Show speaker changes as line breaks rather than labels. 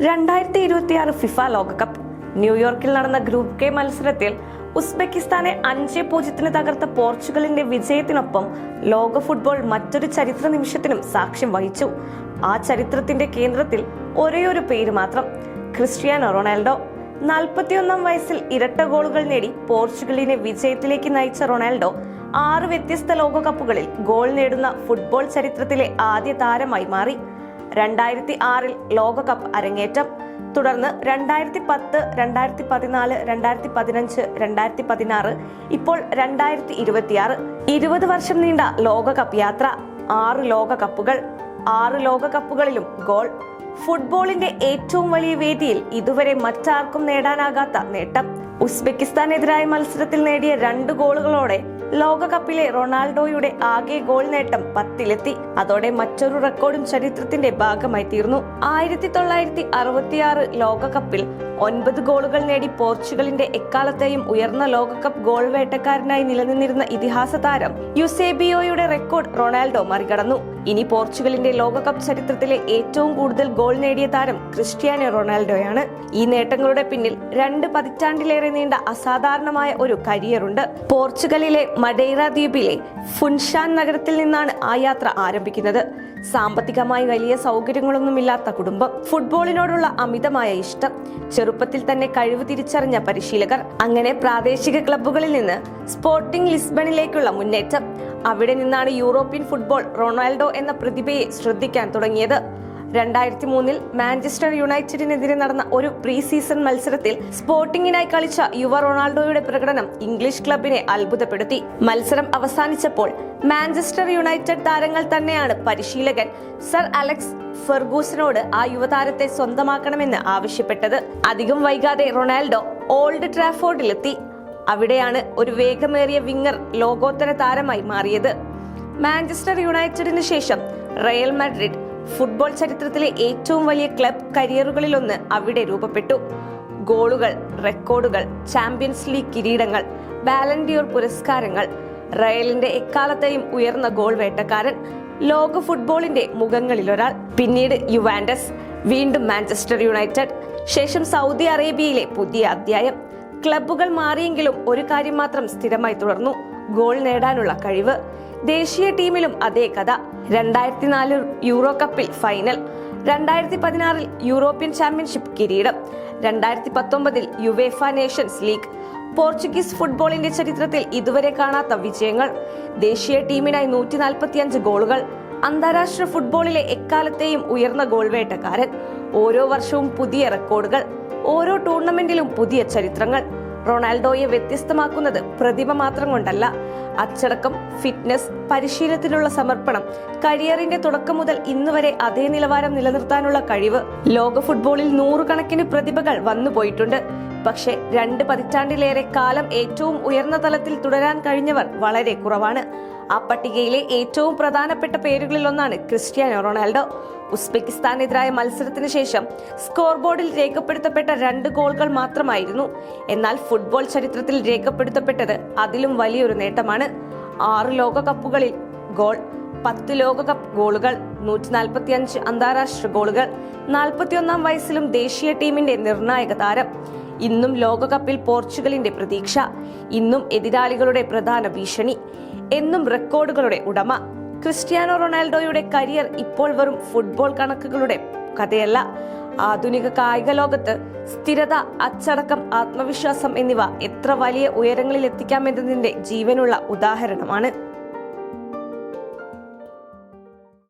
2026 FIFA ലോകകപ്പ് ന്യൂയോർക്കിൽ നടന്ന ഗ്രൂപ്പ് കെ മത്സരത്തിൽ ഉസ്ബെക്കിസ്ഥാനെ 5-0 തകർത്ത പോർച്ചുഗലിന്റെ വിജയത്തിനൊപ്പം ലോക ഫുട്ബോൾ മറ്റൊരു ചരിത്ര നിമിഷത്തിനും സാക്ഷ്യം വഹിച്ചു. ആ ചരിത്രത്തിന്റെ കേന്ദ്രത്തിൽ ഒരേയൊരു പേര് മാത്രം, ക്രിസ്ത്യാനോ റൊണാൾഡോ. 41-ാം വയസ്സിൽ ഇരട്ട ഗോളുകൾ നേടി പോർച്ചുഗലിനെ വിജയത്തിലേക്ക് നയിച്ച റൊണാൾഡോ 6 വ്യത്യസ്ത ലോകകപ്പുകളിൽ ഗോൾ നേടുന്ന ഫുട്ബോൾ ചരിത്രത്തിലെ ആദ്യ താരമായി മാറി. 2006-ൽ ലോകകപ്പ് അരങ്ങേറ്റം, തുടർന്ന് 2010, 2014, 2015, 2016, ഇപ്പോൾ 2026. 20 വർഷം നീണ്ട ലോകകപ്പ് യാത്ര, 6 ലോകകപ്പുകൾ, 6 ലോകകപ്പുകളിലും ഗോൾ. ഫുട്ബോളിന്റെ ഏറ്റവും വലിയ വേദിയിൽ ഇതുവരെ മറ്റാർക്കും നേടാനാകാത്ത നേട്ടം. ഉസ്ബെക്കിസ്ഥാനെതിരായ മത്സരത്തിൽ നേടിയ 2 ഗോളുകളോടെ ലോകകപ്പിലെ റൊണാൾഡോയുടെ ആകെ ഗോൾ നേട്ടം 10-ലെത്തി. അതോടെ മറ്റൊരു റെക്കോർഡും ചരിത്രത്തിന്റെ ഭാഗമായി തീർന്നു. 1966 ലോകകപ്പിൽ 9 ഗോളുകൾ നേടി പോർച്ചുഗലിന്റെ എക്കാലത്തെയും ഉയർന്ന ലോകകപ്പ് ഗോൾ വേട്ടക്കാരനായി നിലനിന്നിരുന്ന ഇതിഹാസ താരം യുസേബിയോയുടെ റെക്കോർഡ് റൊണാൾഡോ മറികടന്നു. ഇനി പോർച്ചുഗലിന്റെ ലോകകപ്പ് ചരിത്രത്തിലെ ഏറ്റവും കൂടുതൽ ഗോൾ നേടിയ താരം ക്രിസ്ത്യാനോ റൊണാൾഡോയാണ്. ഈ നേട്ടങ്ങളുടെ പിന്നിൽ 2 പതിറ്റാണ്ടിലേറെ നീണ്ട അസാധാരണമായ ഒരു കരിയറുണ്ട്. പോർച്ചുഗലിലെ മഡെയ്റ ദ്വീപിലെ ഫുൻഷാൻ നഗരത്തിൽ നിന്നാണ് ആ യാത്ര ആരംഭിക്കുന്നത്. സാമ്പത്തികമായി വലിയ സൗകര്യങ്ങളൊന്നുമില്ലാത്ത കുടുംബം, ഫുട്ബോളിനോടുള്ള അമിതമായ ഇഷ്ടം, ചെറുപ്പത്തിൽ തന്നെ കഴിവ് തിരിച്ചറിഞ്ഞ പരിശീലകർ. അങ്ങനെ പ്രാദേശിക ക്ലബ്ബുകളിൽ നിന്ന് സ്പോർട്ടിംഗ് ലിസ്ബണിലേക്കുള്ള മുന്നേറ്റം. അവിടെ നിന്നാണ് യൂറോപ്യൻ ഫുട്ബോൾ റൊണാൾഡോ എന്ന പ്രതിഭയെ ശ്രദ്ധിക്കാൻ തുടങ്ങിയത്. 2003-ൽ മാഞ്ചസ്റ്റർ യുണൈറ്റഡിനെതിരെ നടന്ന ഒരു പ്രീ സീസൺ മത്സരത്തിൽ സ്പോർട്ടിംഗിനായി കളിച്ച യുവ റൊണാൾഡോയുടെ പ്രകടനം ഇംഗ്ലീഷ് ക്ലബിനെ അത്ഭുതപ്പെടുത്തി. മത്സരം അവസാനിച്ചപ്പോൾ മാഞ്ചസ്റ്റർ യുണൈറ്റഡ് താരങ്ങൾ തന്നെയാണ് പരിശീലകൻ സർ അലക്സ് ഫെർഗൂസനോട് ആ യുവതാരത്തെ സ്വന്തമാക്കണമെന്ന് ആവശ്യപ്പെട്ടത്. അധികം വൈകാതെ റൊണാൾഡോ ഓൾഡ് ട്രാഫോർഡിലെത്തി. അവിടെയാണ് ഒരു വേഗമേറിയ വിങ്ങർ ലോകോത്തര താരമായി മാറിയത്. മാഞ്ചസ്റ്റർ യുണൈറ്റഡിന് ശേഷം റയൽ മാഡ്രിഡ്, ഫുട്ബോൾ ചരിത്രത്തിലെ ഏറ്റവും വലിയ ക്ലബ് കരിയറുകളിലൊന്ന് അവിടെ രൂപപ്പെട്ടു. ഗോളുകൾ, റെക്കോർഡുകൾ, ചാമ്പ്യൻസ് ലീഗ് കിരീടങ്ങൾ, ബാലൻഡിയോർ പുരസ്കാരങ്ങൾ. റയലിന്റെ എക്കാലത്തെയും ഉയർന്ന ഗോൾ വേട്ടക്കാരൻ, ലോക ഫുട്ബോളിന്റെ മുഖങ്ങളിലൊരാൾ. പിന്നീട് യുവാൻഡസ്, വീണ്ടും മാഞ്ചസ്റ്റർ യുണൈറ്റഡ്, ശേഷം സൗദി അറേബ്യയിലെ പുതിയ അധ്യായം. ക്ലബ്ബുകൾ മാറിയെങ്കിലും ഒരു കാര്യം മാത്രം സ്ഥിരമായി തുടർന്നു, ഗോൾ നേടാനുള്ള കഴിവ്. ദേശീയ ടീമിലും അതേ കഥ. 2004 യൂറോ കപ്പിൽ ഫൈനൽ, 2016-ൽ യൂറോപ്യൻ ചാമ്പ്യൻഷിപ്പ് കിരീടം, 2019-ൽ യുവേഫ നേഷൻസ് ലീഗ്. പോർച്ചുഗീസ് ഫുട്ബോളിന്റെ ചരിത്രത്തിൽ ഇതുവരെ കാണാത്ത വിജയങ്ങൾ. ദേശീയ ടീമിനായി 145 ഗോളുകൾ. അന്താരാഷ്ട്ര ഫുട്ബോളിലെ എക്കാലത്തെയും ഉയർന്ന ഗോൾ വേട്ടക്കാരൻ. ഓരോ വർഷവും പുതിയ റെക്കോർഡുകൾ, ഓരോ ടൂർണമെന്റിലും പുതിയ ചരിത്രങ്ങൾ. റൊണാൾഡോയെ വ്യത്യസ്തമാക്കുന്നത് പ്രതിഭ മാത്രം കൊണ്ടല്ല, അച്ചടക്കം, ഫിറ്റ്നസ്, പരിശീലനത്തിലുള്ള സമർപ്പണം, കരിയറിന്റെ തുടക്കം മുതൽ ഇന്ന് വരെ അതേ നിലവാരം നിലനിർത്താനുള്ള കഴിവ്. ലോക ഫുട്ബോളിൽ 100 കണക്കിന് പ്രതിഭകൾ വന്നുപോയിട്ടുണ്ട്. പക്ഷെ 2 പതിറ്റാണ്ടിലേറെ കാലം ഏറ്റവും ഉയർന്ന തലത്തിൽ തുടരാൻ കഴിഞ്ഞവർ വളരെ കുറവാണ്. ആ പട്ടികയിലെ ഏറ്റവും പ്രധാനപ്പെട്ട പേരുകളിൽ ഒന്നാണ് ക്രിസ്ത്യാനോ റൊണാൾഡോ. ഉസ്ബെക്കിസ്ഥാനെതിരായ മത്സരത്തിന് ശേഷം സ്കോർ ബോർഡിൽ രേഖപ്പെടുത്തപ്പെട്ട 2 ഗോളുകൾ മാത്രമായിരുന്നു. എന്നാൽ ഫുട്ബോൾ ചരിത്രത്തിൽ രേഖപ്പെടുത്തപ്പെട്ടത് അതിലും വലിയൊരു നേട്ടമാണ്. 6 ലോകകപ്പുകളിൽ ഗോൾ, 10 ലോകകപ്പ് ഗോളുകൾ, 145 അന്താരാഷ്ട്ര ഗോളുകൾ. 41-ാം വയസ്സിലും ദേശീയ ടീമിന്റെ നിർണായക താരം. ഇന്നും ലോകകപ്പിൽ പോർച്ചുഗലിന്റെ പ്രതീക്ഷ, ഇന്നും എതിരാളികളുടെ പ്രധാന ഭീഷണി, എന്നും റെക്കോർഡുകളുടെ ഉടമ. ക്രിസ്ത്യാനോ റൊണാൾഡോയുടെ കരിയർ ഇപ്പോൾ വെറും ഫുട്ബോൾ കണക്കുകളുടെ കഥയല്ല. ആധുനിക കായിക ലോകത്ത് സ്ഥിരത, അച്ചടക്കം, ആത്മവിശ്വാസം എന്നിവ എത്ര വലിയ ഉയരങ്ങളിൽ എത്തിക്കാമെന്നതിന്റെ ജീവനുള്ള ഉദാഹരണമാണ്.